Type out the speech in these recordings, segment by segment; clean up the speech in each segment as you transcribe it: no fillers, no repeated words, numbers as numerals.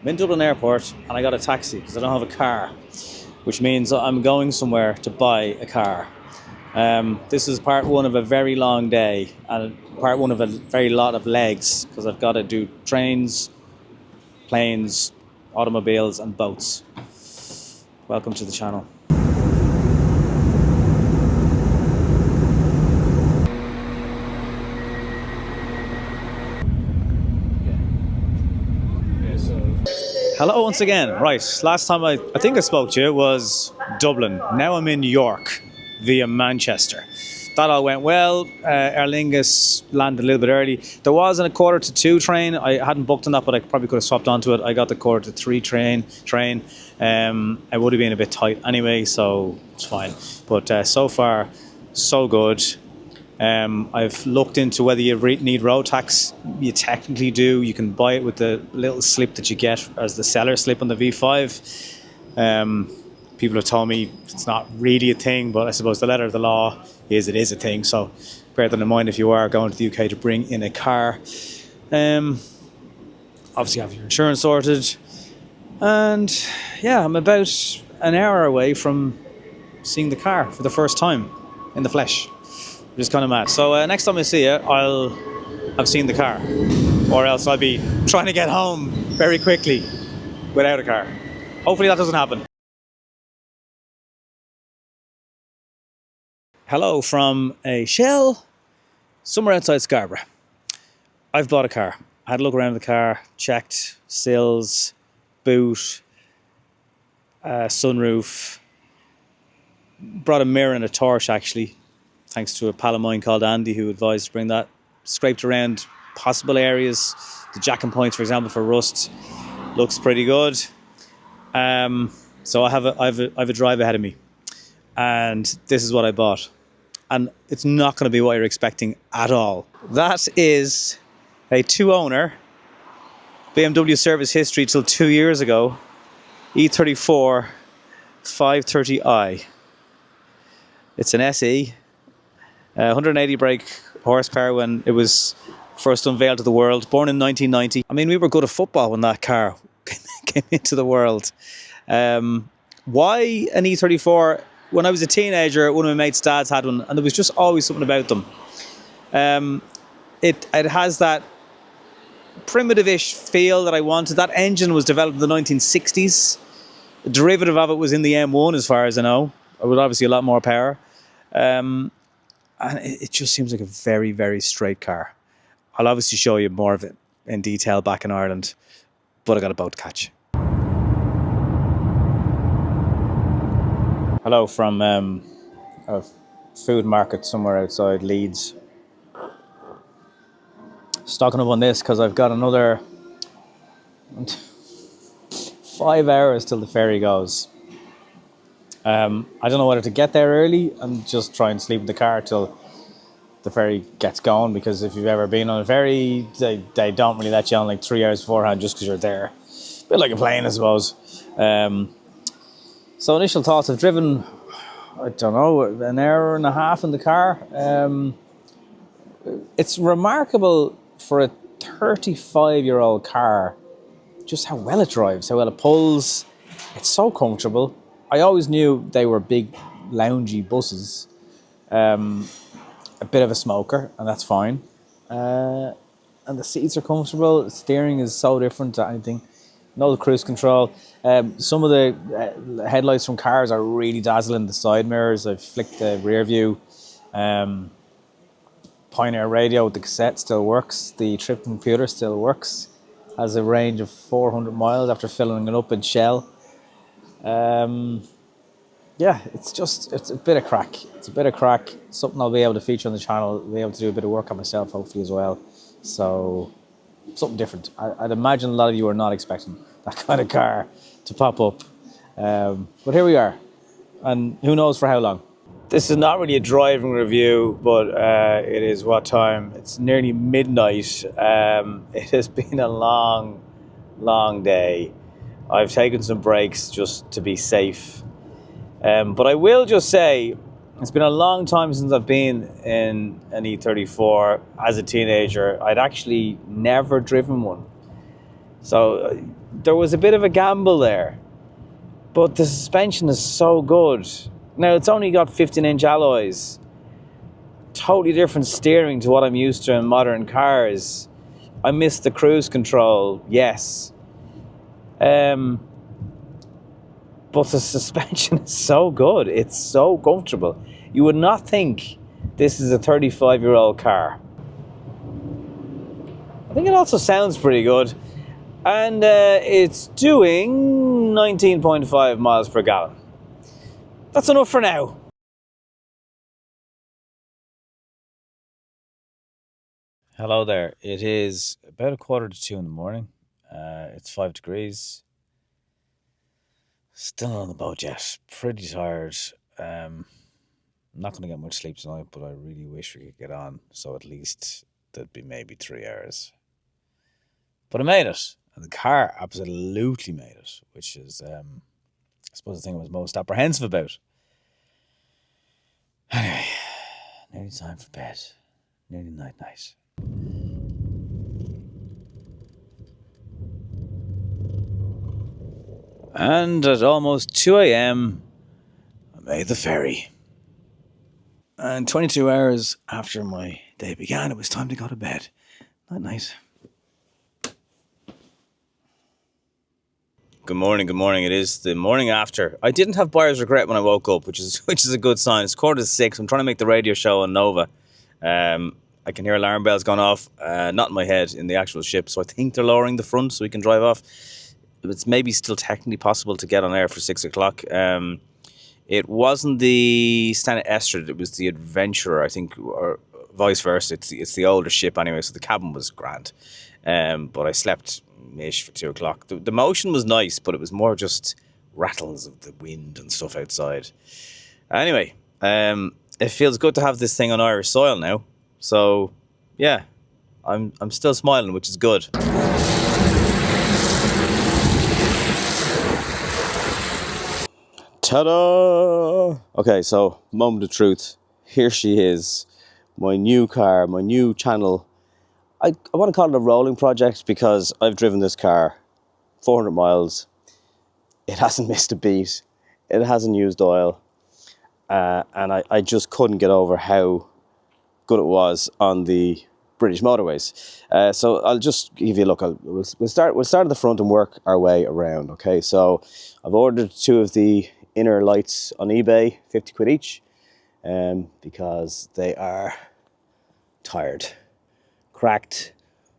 I'm in Dublin Airport and I got a taxi because I don't have a car, which means I'm going somewhere to buy a car. This is part one of a very long day and part one of a very lot of legs because I've got to do trains, planes, automobiles and boats. Welcome to the channel. Hello once again. Right, last time I think I spoke to you was Dublin. Now I'm in York via Manchester. That all went well. Aer Lingus landed a little bit early. There was a 1:45 train. I hadn't booked on that, but I probably could have swapped onto it. I got the 3:45 train. It would have been a bit tight anyway, so it's fine. But so far, so good. I've looked into whether you need road tax. You technically do. You can buy it with the little slip that you get as the seller slip on the V5. People have told me it's not really a thing, but I suppose the letter of the law is it is a thing. So bear that in mind if you are going to the UK to bring in a car. Obviously have your insurance sorted. And yeah, I'm about an hour away from seeing the car for the first time in the flesh. Which is kind of mad. So next time I see you, I'll have seen the car. Or else I'll be trying to get home very quickly without a car. Hopefully that doesn't happen. Hello from a Shell somewhere outside Scarborough. I've bought a car. I had a look around the car, checked sills, boot, sunroof. Brought a mirror and a torch actually, thanks to a pal of mine called Andy who advised to bring that. Scraped around possible areas. The jacking points, for example, for rust looks pretty good. So I have a drive ahead of me. And this is what I bought. And it's not going to be what you're expecting at all. That is a two-owner BMW service history till 2 years ago. E34 530i. It's an SE. 180 brake horsepower when it was first unveiled to the world. Born in 1990. I mean, we were good at football when that car came into the world. Why an E34? When I was a teenager, one of my mates' dads had one, and there was just always something about them. It has that primitive-ish feel that I wanted. That engine was developed in the 1960s. A derivative of it was in the M1, as far as I know. With obviously a lot more power. And it just seems like a very, very straight car. I'll obviously show you more of it in detail back in Ireland, but I got a boat to catch. Hello from a food market somewhere outside Leeds. Stocking up on this because I've got another 5 hours till the ferry goes. I don't know whether to get there early and just try and sleep in the car till the ferry gets going, because if you've ever been on a ferry, they don't really let you on like 3 hours beforehand just because you're there. A bit like a plane, I suppose. So initial thoughts, I've driven, I don't know, an hour and a half in the car. It's remarkable for a 35-year-old car, just how well it drives, how well it pulls. It's so comfortable. I always knew they were big, loungy buses. A bit of a smoker, and that's fine. And the seats are comfortable. The steering is so different to anything. No cruise control. Some of the headlights from cars are really dazzling. The side mirrors, I've flicked the rear view. Pioneer radio with the cassette still works. The trip computer still works. Has a range of 400 miles after filling it up in Shell. Yeah, it's a bit of crack. It's a bit of crack. Something I'll be able to feature on the channel. Be able to do a bit of work on myself, hopefully, as well. So, something different. I'd imagine a lot of you are not expecting that kind of car to pop up. But here we are. And who knows for how long. This is not really a driving review, but it is what time? It's nearly midnight. It has been a long, long day. I've taken some breaks just to be safe. But I will just say, it's been a long time since I've been in an E34 as a teenager. I'd actually never driven one. So there was a bit of a gamble there. But the suspension is so good. Now, it's only got 15-inch alloys. Totally different steering to what I'm used to in modern cars. I miss the cruise control, yes. But the suspension is so good. It's so comfortable. You would not think this is a 35-year-old car. I think it also sounds pretty good. And it's doing 19.5 miles per gallon. That's enough for now. Hello there. It is about 1:45 in the morning. It's 5 degrees. Still on the boat yet. Pretty tired. I'm not going to get much sleep tonight, but I really wish we could get on. So at least there'd be maybe 3 hours. But I made it. And the car absolutely made it, which is, I suppose, the thing I was most apprehensive about. Anyway, nearly time for bed. Nearly night. And at almost 2 a.m, I made the ferry. And 22 hours after my day began, it was time to go to bed. Night. Good morning. It is the morning after. I didn't have buyer's regret when I woke up, which is a good sign. It's 5:45. I'm trying to make the radio show on Nova. I can hear alarm bells going off, not in my head, in the actual ship. So I think they're lowering the front so we can drive off. It's maybe still technically possible to get on air for 6 o'clock. It wasn't the Stena Estrid, it was the Adventurer, I think, or vice versa. It's the older ship anyway, so the cabin was grand. But I slept ish for 2 o'clock. The motion was nice, but it was more just rattles of the wind and stuff outside. Anyway, it feels good to have this thing on Irish soil now. So, yeah, I'm still smiling, which is good. Ta-da! Okay, so moment of truth. Here she is, my new car, my new channel. I want to call it a rolling project because I've driven this car 400 miles. It hasn't missed a beat. It hasn't used oil. And I just couldn't get over how good it was on the British motorways. So I'll just give you a look. We'll start at the front and work our way around. Okay, so I've ordered 2 of the inner lights on eBay, 50 quid each, because they are tired, cracked,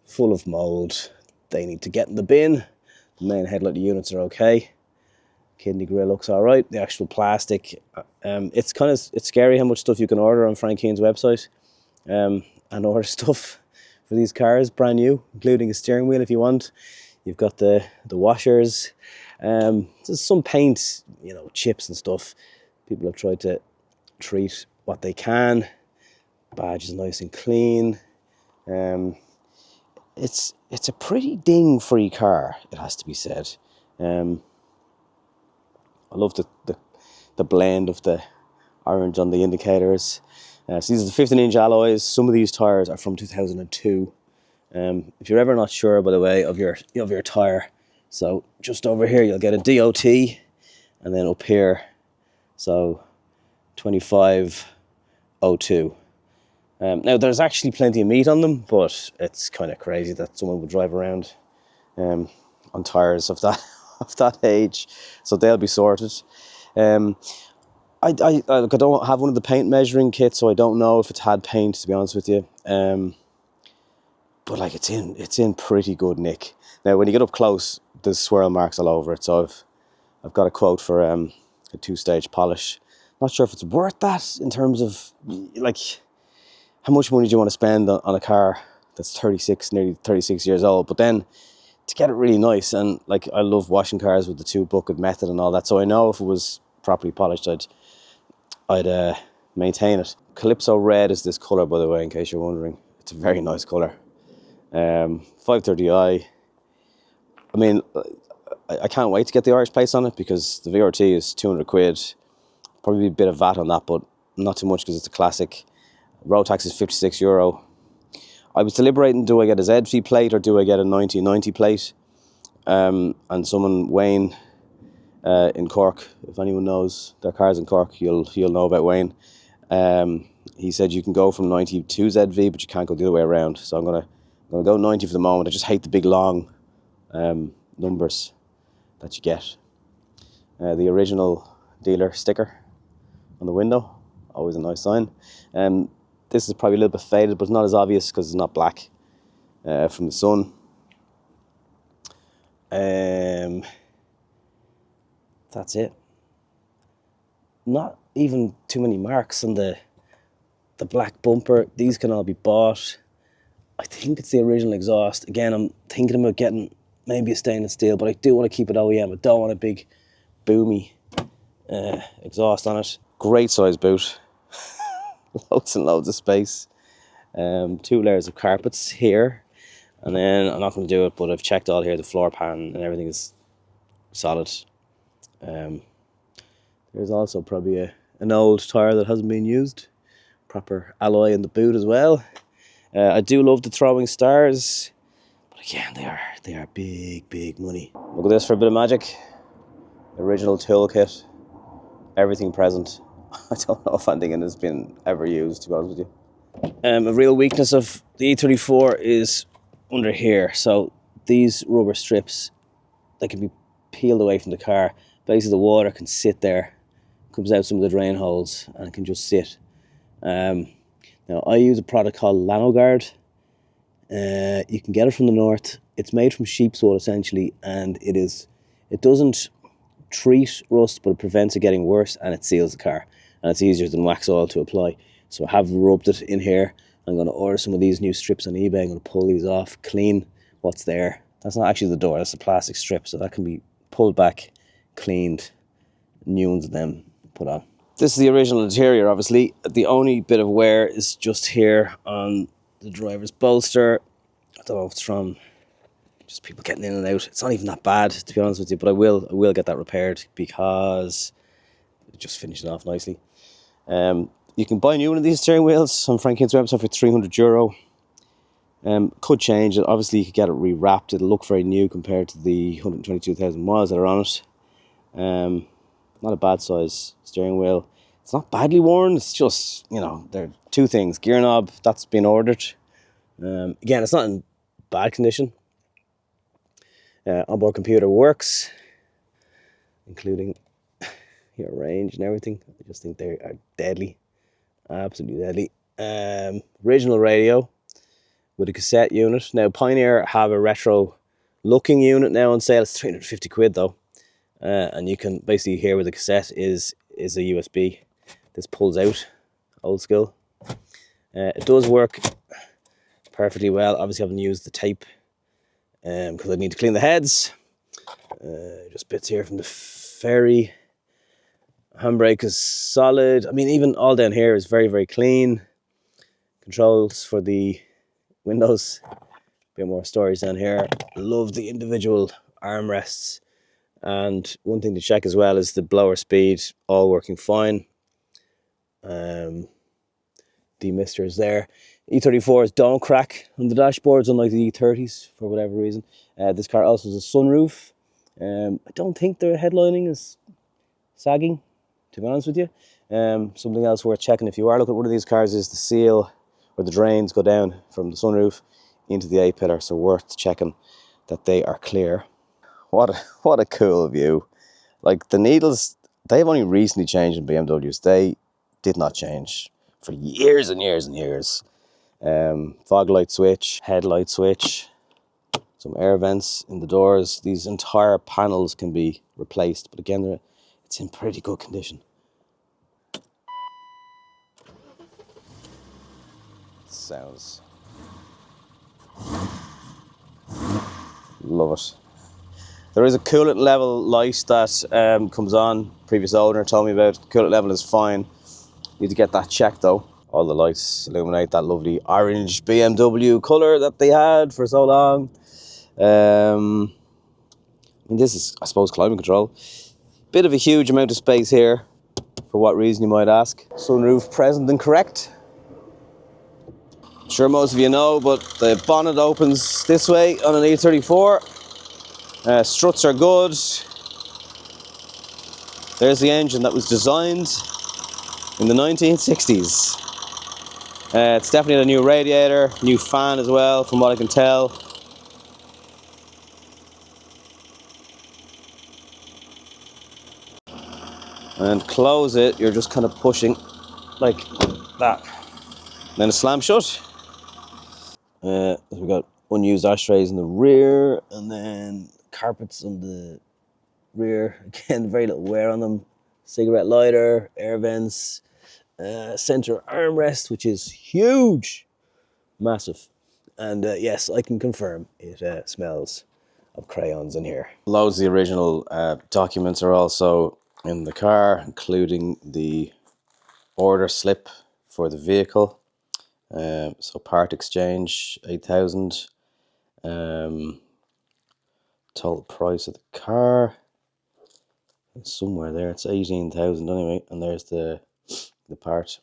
full of mould. They need to get in the bin. The main headlight units are okay. Kidney grille looks all right. The actual plastic, it's scary how much stuff you can order on Frank Keane's website, and order stuff for these cars brand new, including a steering wheel if you want. You've got the washers. There's some paint, chips and stuff. People have tried to treat what they can. Badge is nice and clean. It's a pretty ding-free car, it has to be said. I love the blend of the orange on the indicators. So these are the 15-inch alloys. Some of these tyres are from 2002. If you're ever not sure, by the way, of your tyre, so just over here you'll get a DOT, and then up here, so 2502. Now there's actually plenty of meat on them, but it's kind of crazy that someone would drive around on tyres of that age. So they'll be sorted. I don't have one of the paint measuring kits, so I don't know if it's had paint, to be honest with you. But it's in pretty good nick. Now when you get up close, there's swirl marks all over it. So I've got a quote for a 2-stage polish. Not sure if it's worth that in terms of how much money do you want to spend on a car that's nearly 36 years old, but then to get it really nice, and I love washing cars with the 2-bucket method and all that, so I know if it was properly polished, I'd maintain it. Calypso red is this colour, by the way, in case you're wondering. It's a very nice colour. 530i. I mean, I can't wait to get the Irish plates on it because the VRT is 200 quid. Probably a bit of VAT on that, but not too much because it's a classic. Road tax is €56. I was deliberating, do I get a ZV plate or do I get a 9090 plate? And someone, Wayne, in Cork, if anyone knows their cars in Cork, you'll know about Wayne. He said you can go from 90 to ZV, but you can't go the other way around. So I'm gonna go 90 for the moment. I just hate the big long numbers that you get. The original dealer sticker on the window, always a nice sign. This is probably a little bit faded, but it's not as obvious because it's not black from the sun. That's it. Not even too many marks on the black bumper. These can all be bought. I think it's the original exhaust. Again, I'm thinking about getting maybe a stainless steel, but I do want to keep it OEM. I don't want a big boomy exhaust on it. Great size boot. Loads and loads of space. 2 layers of carpets here. And then, I'm not going to do it, but I've checked all here. The floor pan and everything is solid. There's also probably an old tyre that hasn't been used. Proper alloy in the boot as well. I do love the throwing stars, but again, they are big money. Look at this for a bit of magic. Original toolkit, everything present. I don't know if anything has been ever used, to be honest with you. A real weakness of the E34 is under here. So these rubber strips, they can be peeled away from the car. Basically, the water can sit there, comes out some of the drain holes, and it can just sit. Now, I use a product called Lanogard. You can get it from the north. It's made from sheep's wool, essentially, and it doesn't treat rust, but it prevents it getting worse, and it seals the car. And it's easier than wax oil to apply. So I have rubbed it in here. I'm going to order some of these new strips on eBay. I'm going to pull these off, clean what's there. That's not actually the door, that's a plastic strip, so that can be pulled back, cleaned, new ones of them put on. This is the original interior, obviously. The only bit of wear is just here on the driver's bolster. I don't know if it's from just people getting in and out. It's not even that bad, to be honest with you, but I will get that repaired because it just finished it off nicely. You can buy a new one of these steering wheels on Frank Kint's website for €300. Could change it. Obviously, you could get it rewrapped. It'll look very new compared to the 122,000 miles that are on it. Not a bad size steering wheel. It's not badly worn. It's just, there are 2 things. Gear knob, that's been ordered. Again, it's not in bad condition. Onboard computer works, including your range and everything. I just think they are deadly. Absolutely deadly. Original radio with a cassette unit. Now, Pioneer have a retro looking unit now on sale. It's 350 quid though. And you can basically hear where the cassette is a USB. This pulls out, old school. It does work perfectly well. Obviously I haven't used the tape because I need to clean the heads. Just bits here from the ferry. Handbrake is solid. I mean, even all down here is very, very clean. Controls for the windows. A bit more storage down here. Love the individual armrests. And one thing to check as well is the blower speed, all working fine. Demisters there. E34s don't crack on the dashboards, unlike the E30s for whatever reason. This car also has a sunroof. I don't think the headlining is sagging, to be honest with you. Something else worth checking if you are looking at one of these cars is the seal or the drains go down from the sunroof into the A-pillar, so worth checking that they are clear. What a cool view. Like, the needles, they've only recently changed in BMWs. They did not change for years and years and years. Fog light switch, headlight switch, some air vents in the doors. These entire panels can be replaced, but again, it's in pretty good condition. Sounds. Love it. There is a coolant level light that comes on. Previous owner told me about. Coolant level is fine. Need to get that checked though. All the lights illuminate that lovely orange BMW colour that they had for so long. I mean, this is, I suppose, climate control. Bit of a huge amount of space here. For what reason, you might ask. Sunroof present and correct. I'm sure most of you know, but the bonnet opens this way on an E34. Struts are good. There's the engine that was designed in the 1960s. It's definitely a new radiator, new fan as well, from what I can tell. And close it, you're just kind of pushing like that. Then it slams shut. We've got unused ashtrays in the rear, and then carpets on the rear. Again, very little wear on them. Cigarette lighter, air vents, center armrest, which is huge, massive. And yes, I can confirm it smells of crayons in here. Loads of the original documents are also in the car, including the order slip for the vehicle. So part exchange 8,000. Total price of the car, it's somewhere there, it's 18,000 anyway. And there's the part.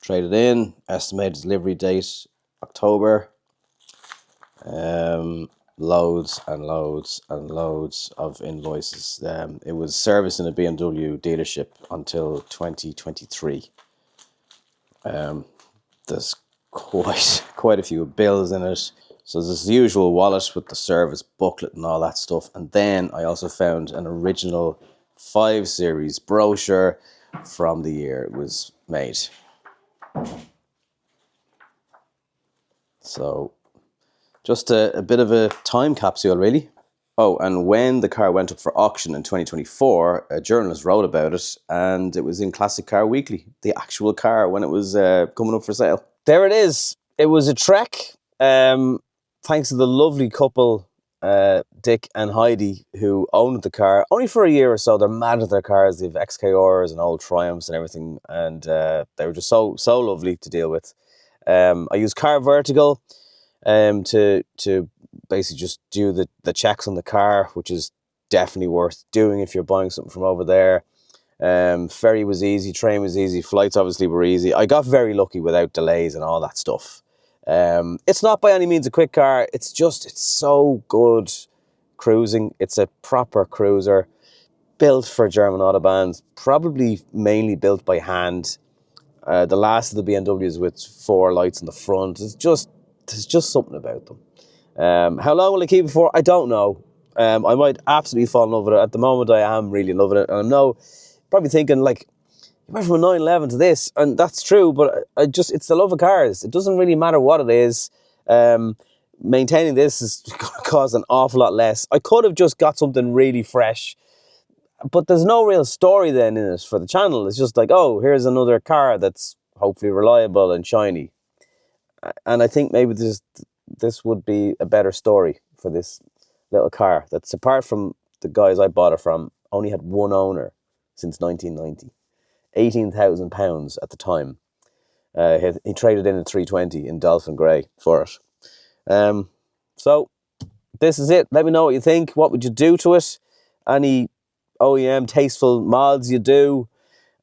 Traded in, estimated delivery date October. Loads and loads and loads of invoices. It was serviced in a BMW dealership until 2023. There's quite a few bills in it. So there's the usual wallet with the service booklet and all that stuff. And then I also found an original 5 Series brochure from the year it was made. So just a bit of a time capsule, really. Oh, and when the car went up for auction in 2024, a journalist wrote about it, and it was in Classic Car Weekly, the actual car when it was coming up for sale. There it is. It was a trek. Thanks to the lovely couple, Dick and Heidi, who owned the car only for a year or so. They're mad at their cars. They have XKRs and old Triumphs and everything, and they were just so lovely to deal with. I used Car Vertical to basically just do the checks on the car, which is definitely worth doing if you're buying something from over there. Ferry was easy, train was easy, flights obviously were easy. I got very lucky without delays and all that stuff. It's not by any means a quick car, it's so good cruising. It's a proper cruiser, built for German autobahns, probably mainly built by hand. The last of the BMWs with 4 lights in the front, there's just something about them. How long will I keep it for? I don't know. I might absolutely fall in love with it. At the moment, I am really loving it. And I know, probably thinking, like, you went from a 911 to this, and that's true, but it's the love of cars. It doesn't really matter what it is. Maintaining this is going to cost an awful lot less. I could have just got something really fresh, but there's no real story then in it for the channel. It's just like, oh, here's another car that's hopefully reliable and shiny. And I think maybe this would be a better story for this little car that's, apart from the guys I bought it from, only had one owner since 1990. £18,000 at the time. He traded in a 320 in Dolphin Grey for it. So this is it. Let me know what you think. What would you do to it? Any OEM tasteful mods you do?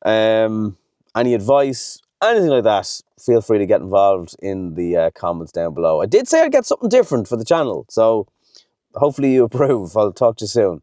Any advice? Anything like that, feel free to get involved in the comments down below. I did say I'd get something different for the channel, so hopefully you approve. I'll talk to you soon.